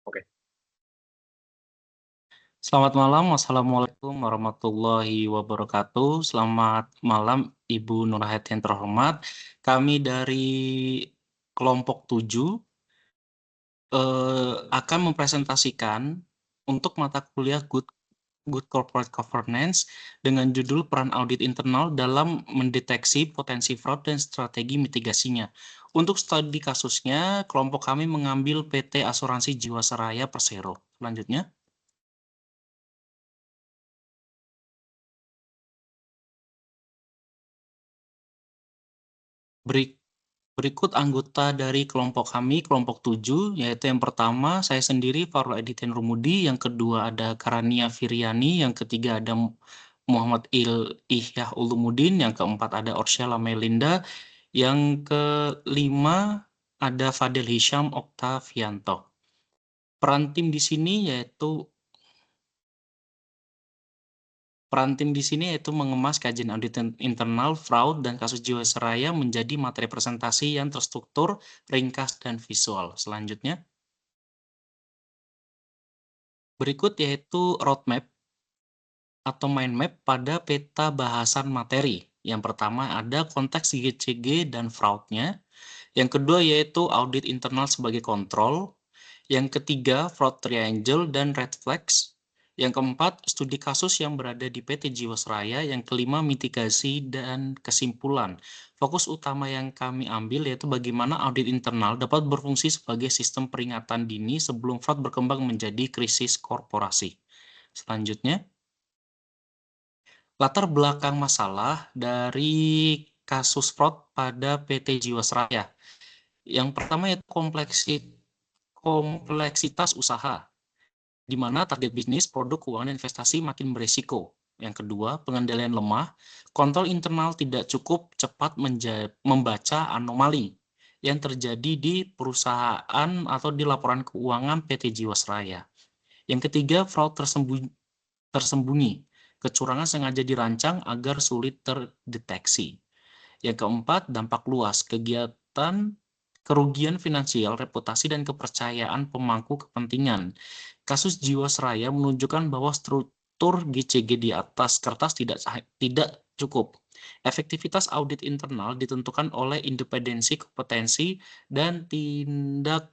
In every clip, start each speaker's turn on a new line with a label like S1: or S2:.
S1: Oke.
S2: Selamat malam, Wassalamualaikum warahmatullahi wabarakatuh. Selamat malam, Ibu Nur Hayati yang terhormat. Kami dari kelompok 7 akan mempresentasikan untuk mata kuliah Good Corporate Governance dengan judul Peran Audit Internal dalam Mendeteksi Potensi Fraud dan Strategi Mitigasinya. Untuk studi kasusnya, kelompok kami mengambil PT Asuransi Jiwasraya Persero. Selanjutnya. Berikut anggota dari kelompok kami, kelompok 7, yaitu yang pertama saya sendiri, Farul Editen Rumudi, yang kedua ada Karania Firyani, yang ketiga ada Muhammad Ihyah Ulumuddin, yang keempat ada Orsyala Melinda, yang kelima ada Fadil Hisham Oktavianto. Peran tim di sini yaitu mengemas kajian audit internal, fraud, dan kasus Jiwasraya menjadi materi presentasi yang terstruktur, ringkas, dan visual. Selanjutnya, berikut yaitu roadmap atau mind map pada peta bahasan materi. Yang pertama ada konteks GCG dan fraud-nya. Yang kedua yaitu audit internal sebagai kontrol. Yang ketiga, fraud triangle dan red flags. Yang keempat, studi kasus yang berada di PT Jiwasraya. Yang kelima, mitigasi dan kesimpulan. Fokus utama yang kami ambil yaitu bagaimana audit internal dapat berfungsi sebagai sistem peringatan dini sebelum fraud berkembang menjadi krisis korporasi. Selanjutnya, latar belakang masalah dari kasus fraud pada PT Jiwasraya. Yang pertama yaitu kompleksitas usaha, di mana target bisnis, produk, keuangan, dan investasi makin beresiko. Yang kedua, pengendalian lemah, kontrol internal tidak cukup cepat membaca anomali yang terjadi di perusahaan atau di laporan keuangan PT Jiwasraya. Yang ketiga, fraud tersembunyi, kecurangan sengaja dirancang agar sulit terdeteksi. Yang keempat, dampak luas, kerugian finansial, reputasi, dan kepercayaan pemangku kepentingan. Kasus Jiwasraya menunjukkan bahwa struktur GCG di atas kertas tidak cukup. Efektivitas audit internal ditentukan oleh independensi, kompetensi, dan tindak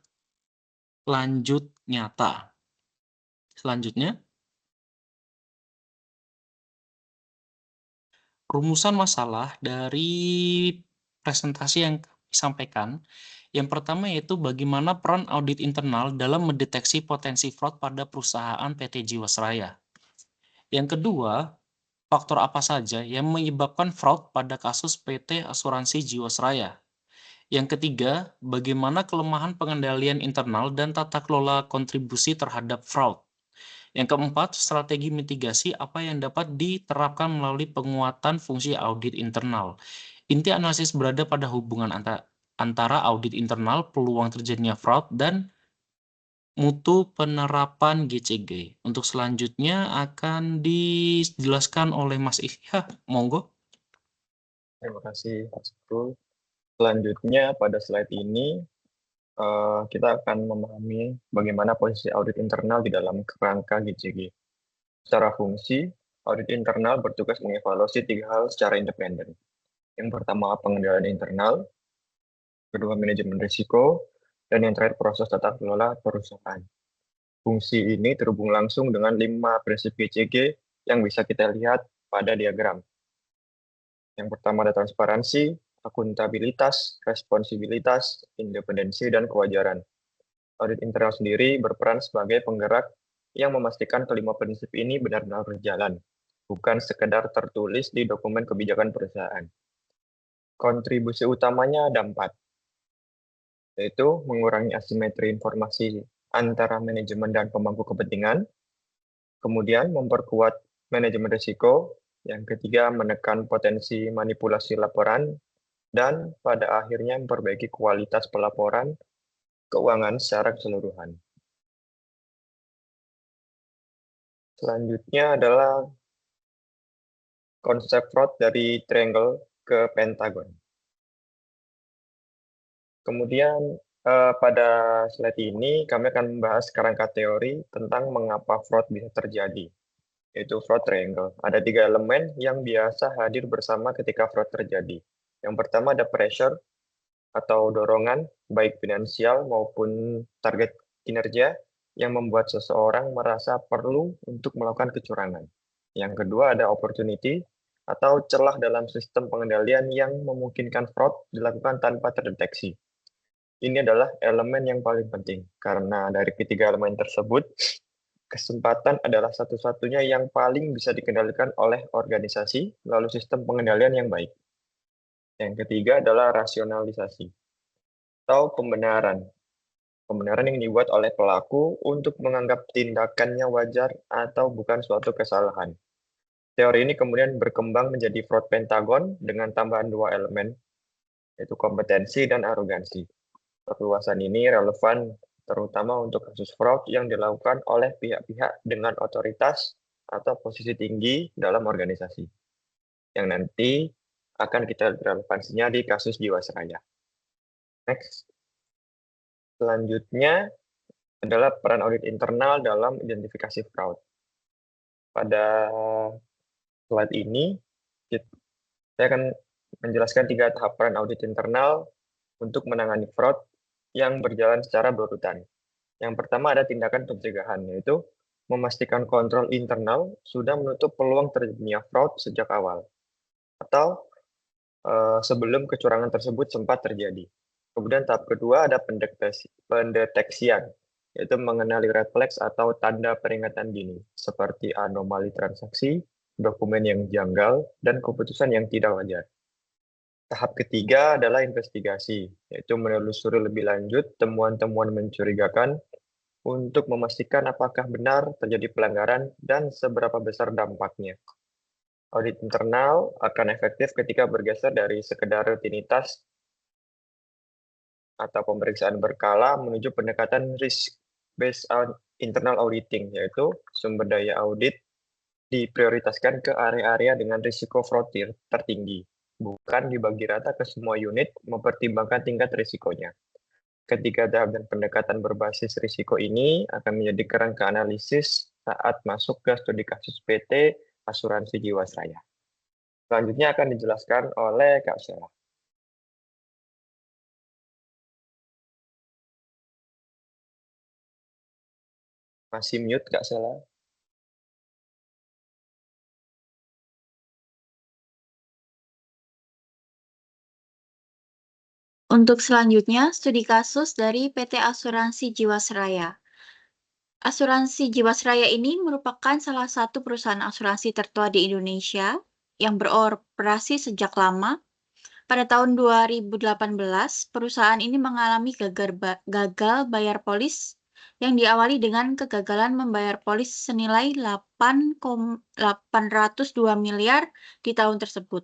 S2: lanjut nyata. Selanjutnya, rumusan masalah dari presentasi yang kami sampaikan. Yang pertama yaitu bagaimana peran audit internal dalam mendeteksi potensi fraud pada perusahaan PT Jiwasraya. Yang kedua, faktor apa saja yang menyebabkan fraud pada kasus PT Asuransi Jiwasraya. Yang ketiga, bagaimana kelemahan pengendalian internal dan tata kelola kontribusi terhadap fraud. Yang keempat, strategi mitigasi apa yang dapat diterapkan melalui penguatan fungsi audit internal. Inti analisis berada pada hubungan antara audit internal, peluang terjadinya fraud, dan mutu penerapan GCG. Untuk selanjutnya akan dijelaskan oleh Mas Ihya. Monggo.
S1: Terima kasih, Pak Saiful. Selanjutnya, pada slide ini, kita akan memahami bagaimana posisi audit internal di dalam kerangka GCG. Secara fungsi, audit internal bertugas mengevaluasi 3 hal secara independen. Yang pertama, pengendalian internal, kedua, manajemen risiko, dan yang terakhir, proses tata kelola perusahaan. Fungsi ini terhubung langsung dengan 5 prinsip GCG yang bisa kita lihat pada diagram. Yang pertama ada transparansi, akuntabilitas, responsibilitas, independensi, dan kewajaran. Audit internal sendiri berperan sebagai penggerak yang memastikan kelima prinsip ini benar-benar berjalan, bukan sekedar tertulis di dokumen kebijakan perusahaan. Kontribusi utamanya ada 4, yaitu mengurangi asimetri informasi antara manajemen dan pemangku kepentingan, kemudian memperkuat manajemen risiko, yang ketiga menekan potensi manipulasi laporan, dan pada akhirnya memperbaiki kualitas pelaporan keuangan secara keseluruhan. Selanjutnya adalah konsep fraud dari triangle ke pentagon. Kemudian Pada slide ini kami akan membahas kerangka teori tentang mengapa fraud bisa terjadi, yaitu fraud triangle. Ada 3 elemen yang biasa hadir bersama ketika fraud terjadi. Yang pertama ada pressure atau dorongan, baik finansial maupun target kinerja, yang membuat seseorang merasa perlu untuk melakukan kecurangan. Yang kedua ada opportunity atau celah dalam sistem pengendalian yang memungkinkan fraud dilakukan tanpa terdeteksi. Ini adalah elemen yang paling penting, karena dari ketiga elemen tersebut, kesempatan adalah satu-satunya yang paling bisa dikendalikan oleh organisasi melalui sistem pengendalian yang baik. Yang ketiga adalah rasionalisasi atau pembenaran. Pembenaran yang dibuat oleh pelaku untuk menganggap tindakannya wajar atau bukan suatu kesalahan. Teori ini kemudian berkembang menjadi fraud pentagon dengan tambahan 2 elemen, yaitu kompetensi dan arogansi. Perluasan ini relevan terutama untuk kasus fraud yang dilakukan oleh pihak-pihak dengan otoritas atau posisi tinggi dalam organisasi, yang nanti akan kita lihat relevansinya di kasus Jiwasraya. Next. Selanjutnya adalah peran audit internal dalam identifikasi fraud. Pada slide ini, saya akan menjelaskan 3 tahap peran audit internal untuk menangani fraud yang berjalan secara berurutan. Yang pertama ada tindakan pencegahan, yaitu memastikan kontrol internal sudah menutup peluang terjadinya fraud sejak awal, atau sebelum kecurangan tersebut sempat terjadi. Kemudian tahap kedua ada pendeteksian, yaitu mengenali red flags atau tanda peringatan dini, seperti anomali transaksi, dokumen yang janggal, dan keputusan yang tidak wajar. Tahap ketiga adalah investigasi, yaitu menelusuri lebih lanjut temuan-temuan mencurigakan untuk memastikan apakah benar terjadi pelanggaran dan seberapa besar dampaknya. Audit internal akan efektif ketika bergeser dari sekedar rutinitas atau pemeriksaan berkala menuju pendekatan risk-based internal auditing, yaitu sumber daya audit diprioritaskan ke area-area dengan risiko fraud tertinggi, bukan dibagi rata ke semua unit mempertimbangkan tingkat risikonya. Ketiga tahap dan pendekatan berbasis risiko ini akan menjadi kerangka analisis saat masuk ke studi kasus PT Asuransi Jiwasraya. Selanjutnya akan dijelaskan oleh Kak Sheila. Masih mute Kak Sheila?
S3: Untuk selanjutnya, studi kasus dari PT Asuransi Jiwasraya. Asuransi Jiwasraya ini merupakan salah satu perusahaan asuransi tertua di Indonesia yang beroperasi sejak lama. Pada tahun 2018, perusahaan ini mengalami gagal bayar polis yang diawali dengan kegagalan membayar polis senilai 8,802 miliar di tahun tersebut.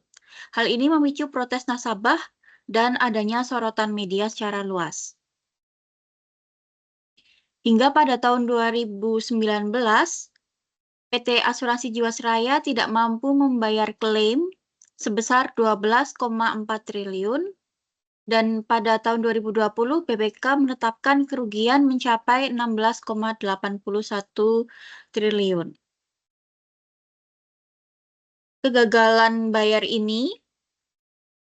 S3: Hal ini memicu protes nasabah dan adanya sorotan media secara luas. Hingga pada tahun 2019, PT Asuransi Jiwasraya tidak mampu membayar klaim sebesar 12,4 triliun dan pada tahun 2020 BPK menetapkan kerugian mencapai 16,81 triliun. Kegagalan bayar ini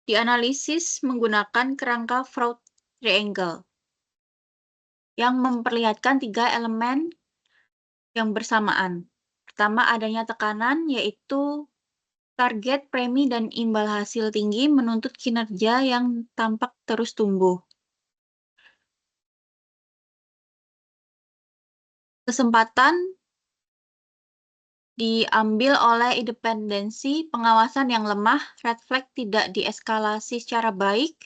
S3: dianalisis menggunakan kerangka fraud triangle yang memperlihatkan 3 elemen yang bersamaan. Pertama, adanya tekanan, yaitu target premi dan imbal hasil tinggi menuntut kinerja yang tampak terus tumbuh. Kesempatan diambil oleh independensi pengawasan yang lemah, red flag tidak dieskalasi secara baik,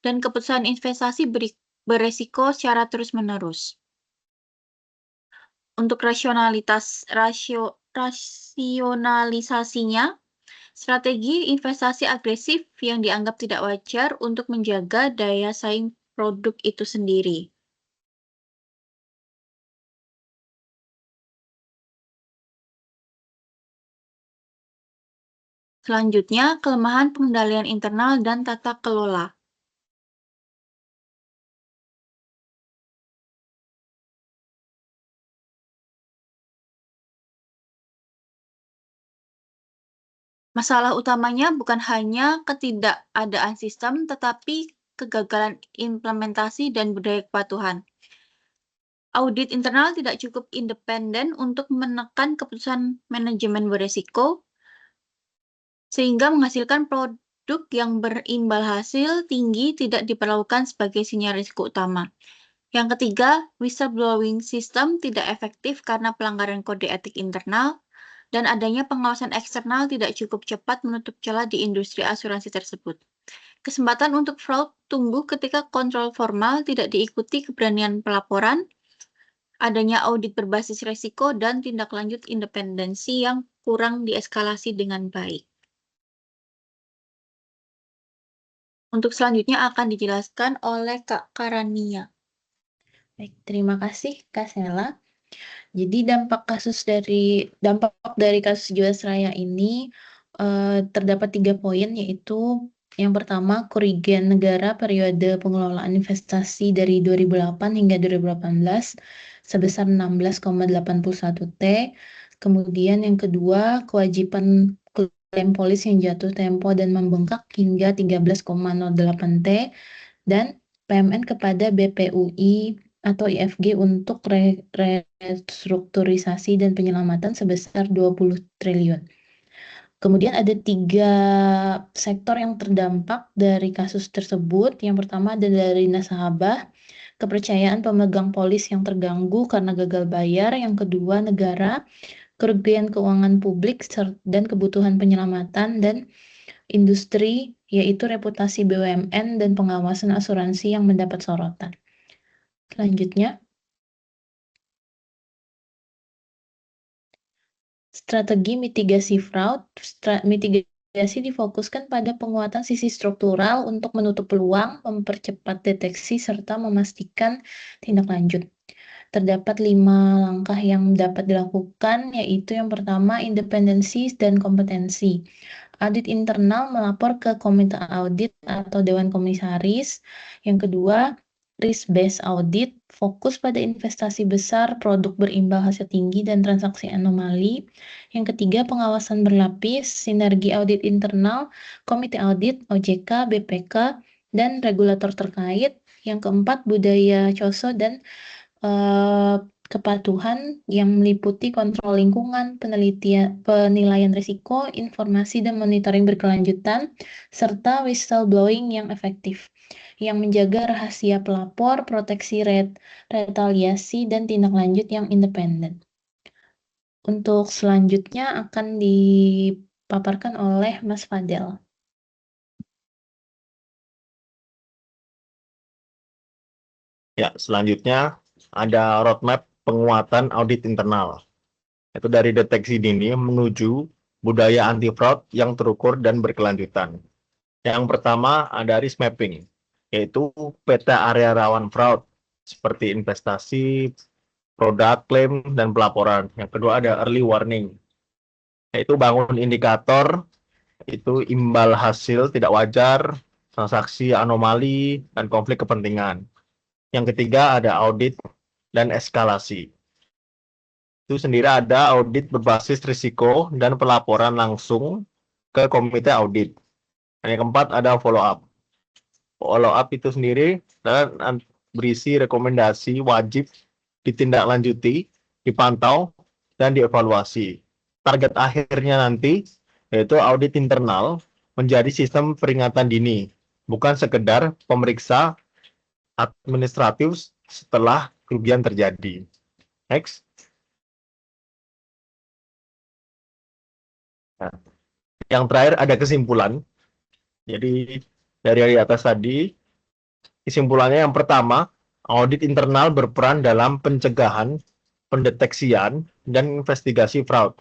S3: dan keputusan investasi beresiko secara terus-menerus. Untuk rasionalisasinya, strategi investasi agresif yang dianggap tidak wajar untuk menjaga daya saing produk itu sendiri. Selanjutnya, kelemahan pengendalian internal dan tata kelola. Masalah utamanya bukan hanya ketidakadaan sistem, tetapi kegagalan implementasi dan budaya kepatuhan. Audit internal tidak cukup independen untuk menekan keputusan manajemen beresiko, sehingga menghasilkan produk yang berimbal hasil tinggi tidak diperlakukan sebagai sinyal risiko utama. Yang ketiga, whistleblowing system tidak efektif karena pelanggaran kode etik internal, dan adanya pengawasan eksternal tidak cukup cepat menutup celah di industri asuransi tersebut. Kesempatan untuk fraud tumbuh ketika kontrol formal tidak diikuti keberanian pelaporan, adanya audit berbasis resiko, dan tindak lanjut independensi yang kurang dieskalasi dengan baik. Untuk selanjutnya akan dijelaskan oleh Kak Karania.
S4: Baik, terima kasih Kak Sela. Jadi dampak dari kasus Jiwasraya ini terdapat 3 poin, yaitu yang pertama kerugian negara periode pengelolaan investasi dari 2008 hingga 2018 sebesar 16,81 T. Kemudian yang kedua kewajiban klaim polis yang jatuh tempo dan membengkak hingga 13,08 T, dan PMN kepada BPUI atau IFG untuk restrukturisasi dan penyelamatan sebesar 20 triliun. Kemudian ada 3 sektor yang terdampak dari kasus tersebut. Yang pertama ada dari nasabah, kepercayaan pemegang polis yang terganggu karena gagal bayar. Yang kedua negara, kerugian keuangan publik dan kebutuhan penyelamatan, dan industri, yaitu reputasi BUMN dan pengawasan asuransi yang mendapat sorotan. Selanjutnya, strategi mitigasi fraud. Mitigasi difokuskan pada penguatan sisi struktural untuk menutup peluang, mempercepat deteksi, serta memastikan tindak lanjut. Terdapat 5 langkah yang dapat dilakukan, yaitu yang pertama, independensi dan kompetensi. Audit internal melapor ke komite audit atau dewan komisaris. Yang kedua, risk-based audit, fokus pada investasi besar, produk berimbal hasil tinggi, dan transaksi anomali. Yang ketiga, pengawasan berlapis, sinergi audit internal, komite audit, OJK, BPK, dan regulator terkait. Yang keempat, budaya COSO dan kepatuhan yang meliputi kontrol lingkungan, penilaian risiko, informasi dan monitoring berkelanjutan, serta whistleblowing yang efektif, yang menjaga rahasia pelapor, proteksi retaliasi, dan tindak lanjut yang independen. Untuk selanjutnya akan dipaparkan oleh Mas Fadel.
S5: Ya, selanjutnya ada roadmap penguatan audit internal. Itu dari deteksi dini menuju budaya anti fraud yang terukur dan berkelanjutan. Yang pertama ada risk mapping, yaitu peta area rawan fraud seperti investasi, produk, klaim, dan pelaporan. Yang kedua ada early warning, yaitu bangun indikator, itu imbal hasil tidak wajar, transaksi anomali, dan konflik kepentingan. Yang ketiga ada audit dan eskalasi. Itu sendiri ada audit berbasis risiko dan pelaporan langsung ke komite audit. Dan yang keempat ada follow up. Follow up itu sendiri dan berisi rekomendasi wajib ditindaklanjuti, dipantau, dan dievaluasi. Target akhirnya nanti yaitu audit internal menjadi sistem peringatan dini, bukan sekedar pemeriksa administratif setelah kerugian terjadi. Next. Nah, yang terakhir ada kesimpulan. Jadi dari atas tadi, kesimpulannya yang pertama, audit internal berperan dalam pencegahan, pendeteksian, dan investigasi fraud.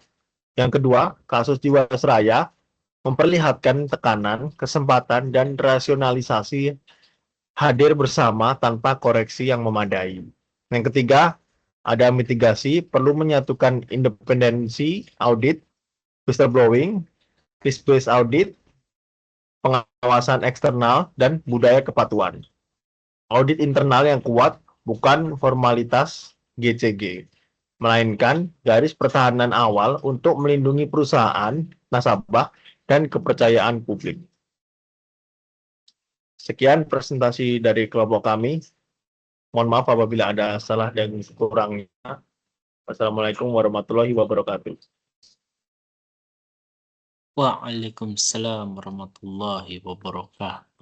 S5: Yang kedua, kasus Jiwasraya memperlihatkan tekanan, kesempatan, dan rasionalisasi hadir bersama tanpa koreksi yang memadai. Yang ketiga, ada mitigasi, perlu menyatukan independensi audit, whistleblowing, risk-based audit, pengawasan eksternal, dan budaya kepatuhan. Audit internal yang kuat bukan formalitas GCG, melainkan garis pertahanan awal untuk melindungi perusahaan, nasabah, dan kepercayaan publik. Sekian presentasi dari kelompok kami. Mohon maaf apabila ada salah dan kurangnya. Wassalamualaikum warahmatullahi wabarakatuh.
S2: Waalaikumsalam warahmatullahi wabarakatuh.